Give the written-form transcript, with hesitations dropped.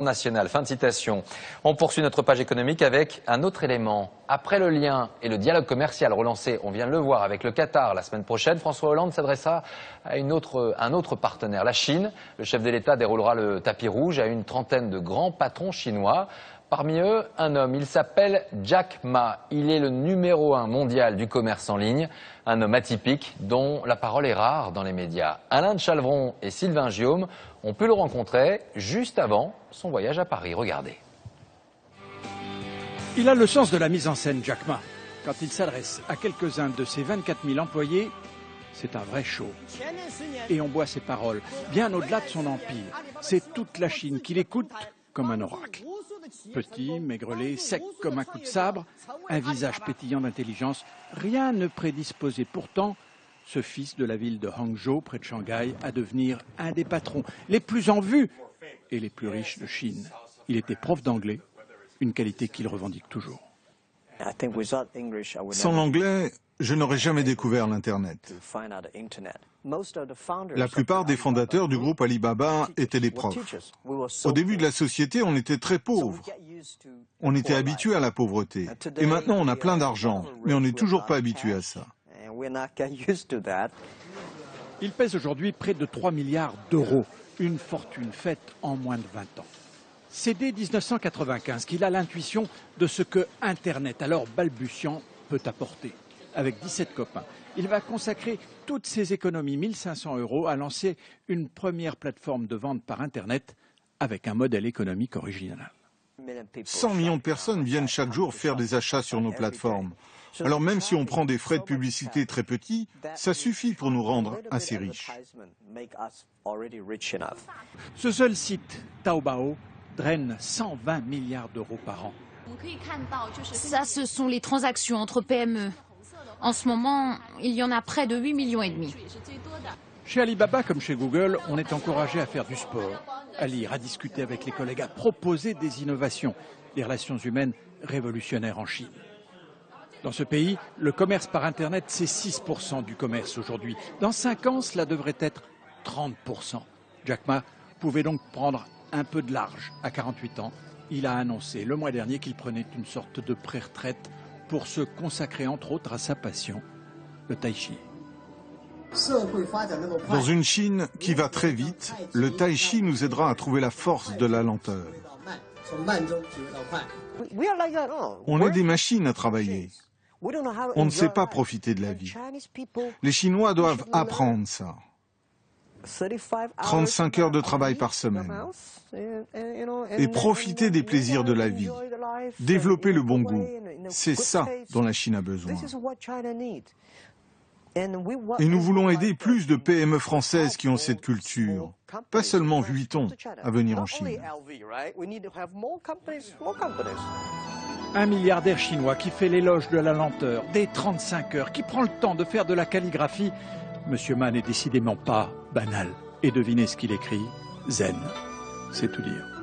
national. Fin de citation. On poursuit notre page économique avec un autre élément. Après le lien et le dialogue commercial relancé, on vient de le voir avec le Qatar la semaine prochaine, François Hollande s'adressera à un autre partenaire, la Chine. Le chef de l'État déroulera le tapis rouge à une trentaine de grands patrons chinois. Parmi eux, un homme, il s'appelle Jack Ma. Il est le numéro 1 mondial du commerce en ligne. Un homme atypique dont la parole est rare dans les médias. Alain de Chalvron et Sylvain Giaume ont pu le rencontrer juste avant son voyage à Paris. Regardez. Il a le sens de la mise en scène, Jack Ma. Quand il s'adresse à quelques-uns de ses 24 000 employés, c'est un vrai show. Et on boit ses paroles, bien au-delà de son empire. C'est toute la Chine qui l'écoute comme un oracle. Petit, maigrelet, sec comme un coup de sabre, un visage pétillant d'intelligence, rien ne prédisposait pourtant ce fils de la ville de Hangzhou, près de Shanghai, à devenir un des patrons les plus en vue et les plus riches de Chine. Il était prof d'anglais, une qualité qu'il revendique toujours. Sans l'anglais, je n'aurais jamais découvert l'Internet. La plupart des fondateurs du groupe Alibaba étaient des profs. Au début de la société, on était très pauvres. On était habitué à la pauvreté. Et maintenant, on a plein d'argent, mais on n'est toujours pas habitué à ça. Il pèse aujourd'hui près de 3 milliards d'euros, une fortune faite en moins de 20 ans. C'est dès 1995 qu'il a l'intuition de ce que Internet, alors balbutiant, peut apporter. Avec 17 copains, il va consacrer toutes ses économies, 1 500 €, à lancer une première plateforme de vente par Internet avec un modèle économique original. 100 millions de personnes viennent chaque jour faire des achats sur nos plateformes. Alors même si on prend des frais de publicité très petits, ça suffit pour nous rendre assez riches. Ce seul site, Taobao, draine 120 milliards d'euros par an. Ça, ce sont les transactions entre PME. En ce moment, il y en a près de 8,5 millions. Chez Alibaba, comme chez Google, on est encouragé à faire du sport, à lire, à discuter avec les collègues, à proposer des innovations, des relations humaines révolutionnaires en Chine. Dans ce pays, le commerce par Internet, c'est 6% du commerce aujourd'hui. Dans 5 ans, cela devrait être 30%. Jack Ma pouvait donc prendre un peu de large. À 48 ans, il a annoncé le mois dernier qu'il prenait une sorte de pré-retraite pour se consacrer entre autres à sa passion, le tai chi. Dans une Chine qui va très vite, le tai chi nous aidera à trouver la force de la lenteur. On est des machines à travailler. On ne sait pas profiter de la vie. Les Chinois doivent apprendre ça. 35 heures de travail par semaine. Et profiter des plaisirs de la vie. Développer le bon goût. C'est ça dont la Chine a besoin. Et nous voulons aider plus de PME françaises qui ont cette culture. Pas seulement Vuitton à venir en Chine. Un milliardaire chinois qui fait l'éloge de la lenteur, des 35 heures, qui prend le temps de faire de la calligraphie. Monsieur Ma n'est décidément pas banal. Et devinez ce qu'il écrit? Zen. C'est tout dire.